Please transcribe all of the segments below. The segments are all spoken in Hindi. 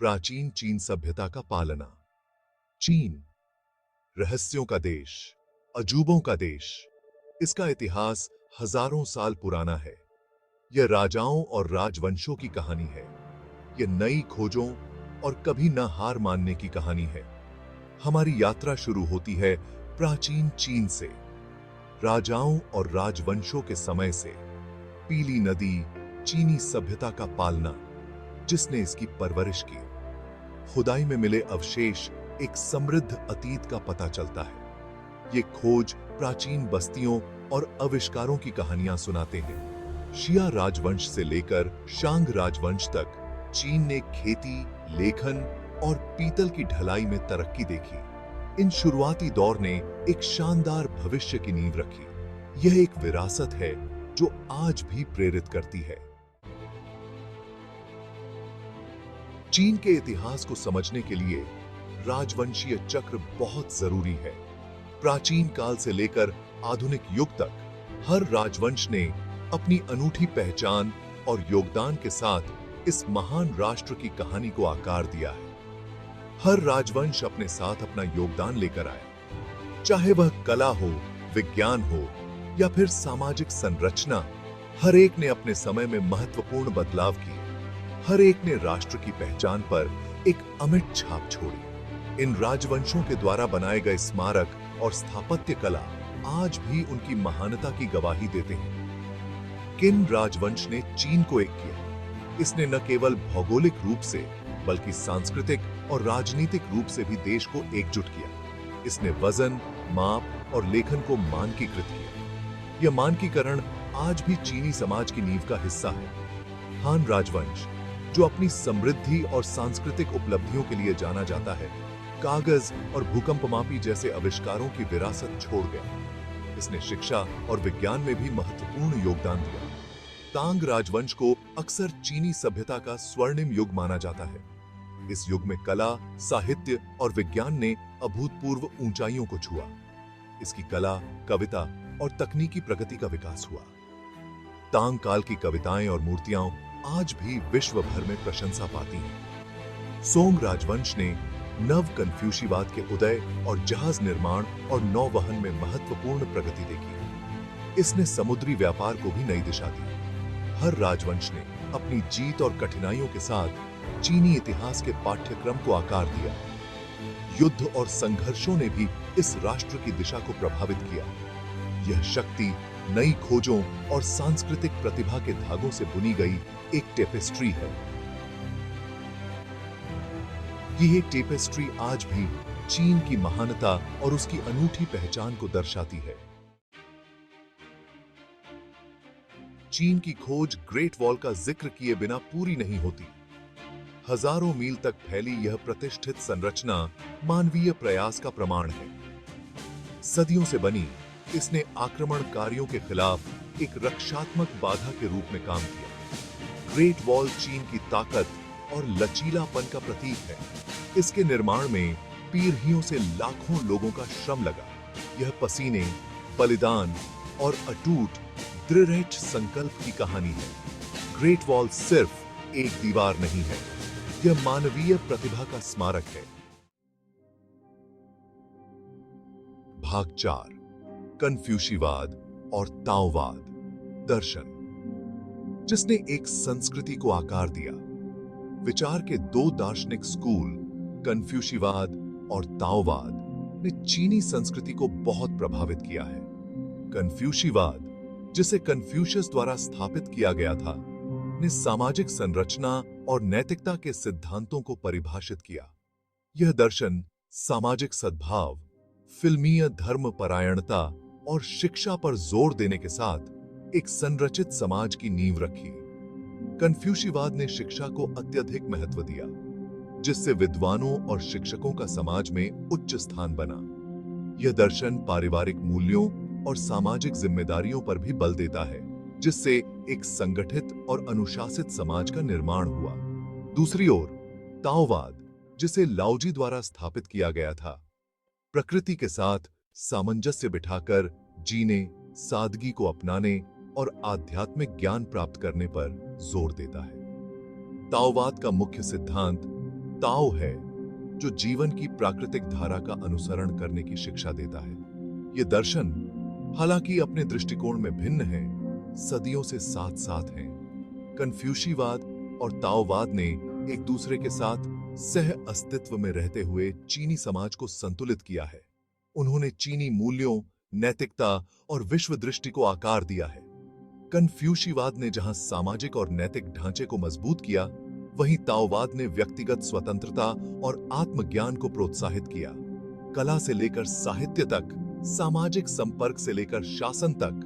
प्राचीन चीन सभ्यता का पालना। चीन रहस्यों का देश, अजूबों का देश। इसका इतिहास हजारों साल पुराना है। यह राजाओं और राजवंशों की कहानी है। यह नई खोजों और कभी न हार मानने की कहानी है। हमारी यात्रा शुरू होती है प्राचीन चीन से, राजाओं और राजवंशों के समय से। पीली नदी, चीनी सभ्यता का पालना, जिसने इसकी परवरिश की। खुदाई में मिले अवशेष एक समृद्ध अतीत का पता चलता है। ये खोज प्राचीन बस्तियों और आविष्कारों की कहानियां सुनाते हैं। शिया राजवंश से लेकर शांग राजवंश तक चीन ने खेती, लेखन और पीतल की ढलाई में तरक्की देखी। इन शुरुआती दौर ने एक शानदार भविष्य की नींव रखी। यह एक विरासत है जो आज भी प्रेरित करती है। चीन के इतिहास को समझने के लिए राजवंशीय चक्र बहुत जरूरी है। प्राचीन काल से लेकर आधुनिक युग तक हर राजवंश ने अपनी अनूठी पहचान और योगदान के साथ इस महान राष्ट्र की कहानी को आकार दिया है। हर राजवंश अपने साथ अपना योगदान लेकर आया, चाहे वह कला हो, विज्ञान हो या फिर सामाजिक संरचना। हर एक ने अपने समय में महत्वपूर्ण बदलाव किए। हर एक ने राष्ट्र की पहचान पर एक अमिट छाप छोड़ी। इन राजवंशों के द्वारा बनाए गए स्मारक और स्थापत्य कला आज भी उनकी महानता की गवाही देते हैं। किन राजवंश ने चीन को एक किया? इसने न केवल भौगोलिक रूप से बल्कि सांस्कृतिक और राजनीतिक रूप से भी देश को एकजुट किया। इसने वजन, माप और लेखन को मानकीकृत किया। यह मानकीकरण आज भी चीनी समाज की नींव का हिस्सा है। हान राजवंश, जो अपनी समृद्धि और सांस्कृतिक उपलब्धियों के लिए जाना जाता है, कागज और भूकंपमापी जैसे आविष्कारों की विरासत छोड़ गया। इसने शिक्षा और विज्ञान में भी महत्वपूर्ण योगदान दिया। तांग राजवंश को अक्सर चीनी सभ्यता का स्वर्णिम युग माना जाता है। इस युग में कला, साहित्य और विज्ञान ने अभूतपूर्व ऊंचाइयों को छुआ। इसकी कला, कविता और तकनीकी प्रगति का विकास हुआ। तांग काल की कविताएं और मूर्तियां आज भी विश्व भर में प्रशंसा पाती हैं। सोंग राजवंश ने नव कन्फ्यूशीवाद के उदय और जहाज निर्माण और नौवहन में महत्वपूर्ण प्रगति देखी। इसने समुद्री व्यापार को भी नई दिशा दी। हर राजवंश ने अपनी जीत और कठिनाइयों के साथ चीनी इतिहास के पाठ्यक्रम को आकार दिया। युद्ध और संघर्षों ने भी इस राष्ट्र की दिशा को प्रभावित किया। यह शक्ति नई खोजों और सांस्कृतिक प्रतिभा के धागों से बुनी गई एक टेपेस्ट्री है। यह टेपेस्ट्री आज भी चीन की महानता और उसकी अनूठी पहचान को दर्शाती है। चीन की खोज ग्रेट वॉल का जिक्र किए बिना पूरी नहीं होती। हजारों मील तक फैली यह प्रतिष्ठित संरचना मानवीय प्रयास का प्रमाण है। सदियों से बनी, इसने आक्रमणकारियों के खिलाफ एक रक्षात्मक बाधा के रूप में काम किया। ग्रेट वॉल चीन की ताकत और लचीलापन का प्रतीक है। इसके निर्माण में पीढ़ियों से लाखों लोगों का श्रम लगा। यह पसीने, बलिदान और अटूट दृढ़ संकल्प की कहानी है। ग्रेट वॉल सिर्फ एक दीवार नहीं है, यह मानवीय प्रतिभा का स्मारक है। भाग 4, कन्फ्यूशीवाद और ताओवाद। दर्शन, जिसने एक संस्कृति को आकार दिया। विचार के दो दार्शनिक स्कूल, कन्फ्यूशीवाद और ताओवाद, ने चीनी संस्कृति को बहुत प्रभावित किया है। कन्फ्यूशीवाद, जिसे कन्फ्यूशियस द्वारा स्थापित किया गया था, ने सामाजिक संरचना और नैतिकता के सिद्धांतों को परिभाषित किया। यह दर्शन सामाजिक सद्भाव, फिल्मीय धर्मपरायणता और शिक्षा पर जोर देने के साथ एक संरचित समाज की नींव रखी। कन्फ्यूशीवाद ने शिक्षा को अत्यधिक महत्व दिया, जिससे विद्वानों और शिक्षकों का समाज में उच्च स्थान बना। यह दर्शन पारिवारिक मूल्यों और सामाजिक जिम्मेदारियों पर भी बल देता है, जिससे एक संगठित और अनुशासित समाज का निर्माण हुआ। दूसरी ओर ताओवाद, जिसे लाओजी द्वारा स्थापित किया गया था, प्रकृति के साथ सामंजस्य बिठाकर जीने, सादगी को अपनाने और आध्यात्मिक ज्ञान प्राप्त करने पर जोर देता है। ताओवाद का मुख्य सिद्धांत ताओ है, जो जीवन की प्राकृतिक धारा का अनुसरण करने की शिक्षा देता है। ये दर्शन, हालांकि अपने दृष्टिकोण में भिन्न है, सदियों से साथ साथ हैं। कन्फ्यूशीवाद और ताओवाद ने एक दूसरे के साथ सह अस्तित्व में रहते हुए चीनी समाज को संतुलित किया है। उन्होंने चीनी मूल्यों, नैतिकता और विश्व दृष्टि को आकार दिया है। कन्फ्यूशीवाद ने जहां सामाजिक और नैतिक ढांचे को मजबूत किया, वहीं ताओवाद ने व्यक्तिगत स्वतंत्रता और आत्मज्ञान को प्रोत्साहित किया। कला से लेकर साहित्य तक, सामाजिक संपर्क से लेकर शासन तक,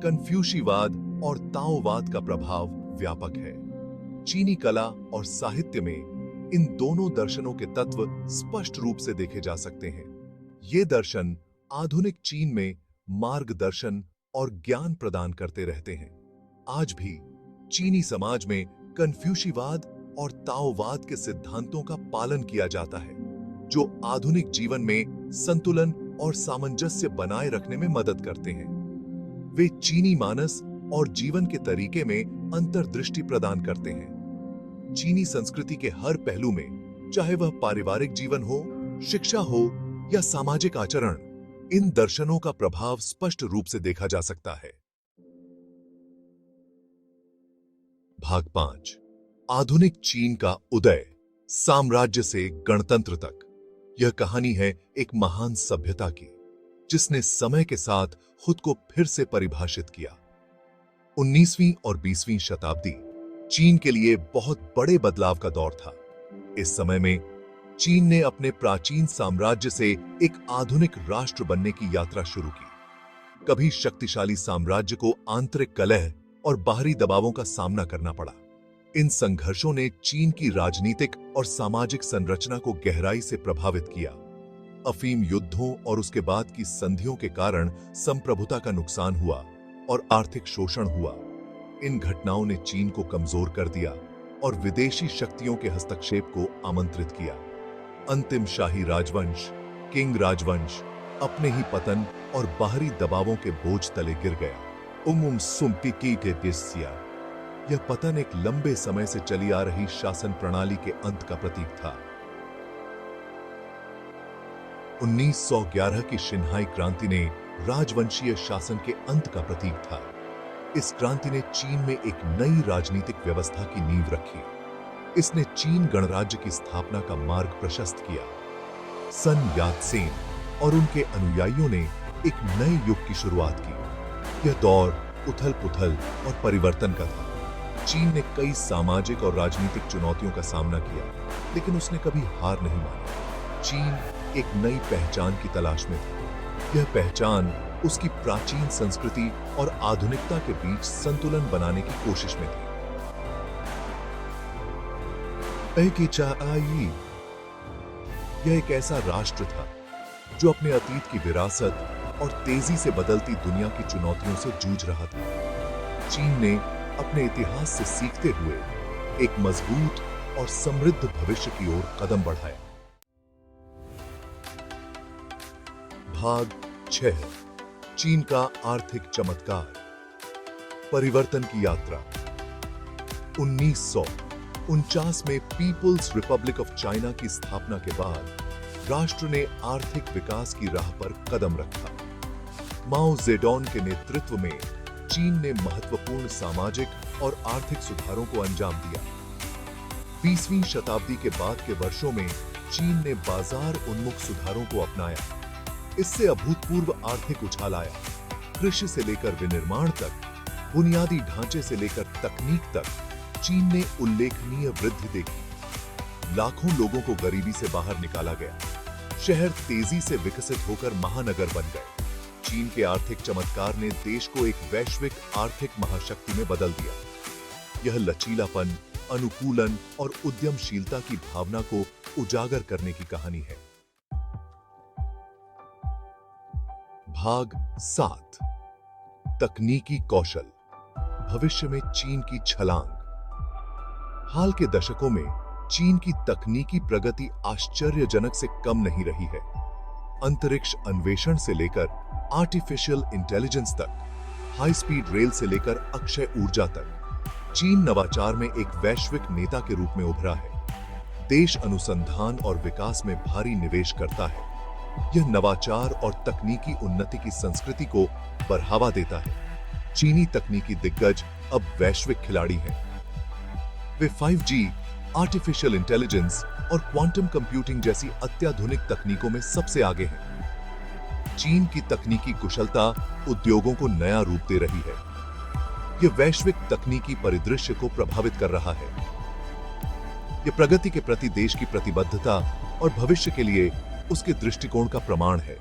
कन्फ्यूशीवाद और ताओवाद का प्रभाव व्यापक है। चीनी कला और साहित्य में इन दोनों दर्शनों के तत्व स्पष्ट रूप से देखे जा सकते हैं। ये दर्शन आधुनिक चीन में मार्गदर्शन और ज्ञान प्रदान करते रहते हैं। आज भी चीनी समाज में कन्फ्यूशीवाद और ताओवाद के सिद्धांतों का पालन किया जाता है, जो आधुनिक जीवन में संतुलन और सामंजस्य बनाए रखने में मदद करते हैं। वे चीनी मानस और जीवन के तरीके में अंतर्दृष्टि प्रदान करते हैं। चीनी संस्कृति के हर पहलू में, चाहे वह पारिवारिक जीवन हो, शिक्षा हो या सामाजिक आचरण, इन दर्शनों का प्रभाव स्पष्ट रूप से देखा जा सकता है। भाग 5, आधुनिक चीन का उदय, साम्राज्य से गणतंत्र तक। यह कहानी है एक महान सभ्यता की, जिसने समय के साथ खुद को फिर से परिभाषित किया। 19वीं और 20वीं शताब्दी चीन के लिए बहुत बड़े बदलाव का दौर था। इस समय में चीन ने अपने प्राचीन साम्राज्य से एक आधुनिक राष्ट्र बनने की यात्रा शुरू की। कभी शक्तिशाली साम्राज्य को आंतरिक कलह और बाहरी दबावों का सामना करना पड़ा। इन संघर्षों ने चीन की राजनीतिक और सामाजिक संरचना को गहराई से प्रभावित किया। अफीम युद्धों और उसके बाद की संधियों के कारण संप्रभुता का नुकसान हुआ और आर्थिक शोषण हुआ। इन घटनाओं ने चीन को कमजोर कर दिया और विदेशी शक्तियों के हस्तक्षेप को आमंत्रित किया। अंतिम शाही राजवंश, किंग राजवंश, अपने ही पतन और बाहरी दबावों के बोझ तले गिर गया। यह पतन एक लंबे समय से चली आ रही शासन प्रणाली के अंत का प्रतीक था। 1911 की शिन्हाई क्रांति ने राजवंशीय शासन के अंत का प्रतीक था। इस क्रांति ने चीन में एक नई राजनीतिक व्यवस्था की नींव रखी। इसने चीन गणराज्य की स्थापना का मार्ग प्रशस्त किया। सन यात-सेन और उनके अनुयायियों ने एक नए युग की शुरुआत की। यह दौर उथल-पुथल और परिवर्तन का था। चीन ने कई सामाजिक और राजनीतिक चुनौतियों का सामना किया, लेकिन उसने कभी हार नहीं मानी। चीन एक नई पहचान की तलाश में था। यह पहचान उसकी प्राचीन संस्कृति और आधुनिकता के बीच संतुलन बनाने की कोशिश में थी। यह एक ऐसा राष्ट्र था जो अपने अतीत की विरासत और तेजी से बदलती दुनिया की चुनौतियों से जूझ रहा था। चीन ने अपने इतिहास से सीखते हुए एक मजबूत और समृद्ध भविष्य की ओर कदम बढ़ाया। भाग 6, चीन का आर्थिक चमत्कार, परिवर्तन की यात्रा। 1949 में पीपुल्स रिपब्लिक ऑफ चाइना की स्थापना के बाद राष्ट्र ने आर्थिक विकास की राह पर कदम रखा। माओ जेडोंग के नेतृत्व में चीन ने महत्वपूर्ण सामाजिक और आर्थिक सुधारों को अंजाम दिया। 20वीं शताब्दी के बाद के वर्षों में चीन ने बाजार उन्मुख सुधारों को अपनाया। इससे अभूतपूर्व आर्थिक उछाल आया। कृषि से लेकर विनिर्माण तक, बुनियादी ढांचे से लेकर तकनीक तक चीन ने उल्लेखनीय वृद्धि देखी। लाखों लोगों को गरीबी से बाहर निकाला गया। शहर तेजी से विकसित होकर महानगर बन गए। चीन के आर्थिक चमत्कार ने देश को एक वैश्विक आर्थिक महाशक्ति में बदल दिया। यह लचीलापन, अनुकूलन और उद्यमशीलता की भावना को उजागर करने की कहानी है। भाग 7, तकनीकी कौशल, भविष्य में चीन की छलांग। हाल के दशकों में चीन की तकनीकी प्रगति आश्चर्यजनक से कम नहीं रही है। अंतरिक्ष अन्वेषण से लेकर आर्टिफिशियल इंटेलिजेंस तक, हाई स्पीड रेल से लेकर अक्षय ऊर्जा तक, चीन नवाचार में एक वैश्विक नेता के रूप में उभरा है। देश अनुसंधान और विकास में भारी निवेश करता है। यह नवाचार और तकनीकी उन्नति की संस्कृति को बढ़ावा देता है। चीनी तकनीकी दिग्गज अब वैश्विक खिलाड़ी हैं। वे 5G, आर्टिफिशियल इंटेलिजेंस और क्वांटम कंप्यूटिंग जैसी अत्याधुनिक तकनीकों में सबसे आगे हैं। चीन की तकनीकी कुशलता उद्योगों को नया रूप दे रही है। यह वैश्विक तकनीकी परिदृश्य को प्रभावित कर रहा है। यह प्रगति के प्रति देश की प्रतिबद्धता और भविष्य के लिए उसके दृष्टिकोण का प्रमाण है।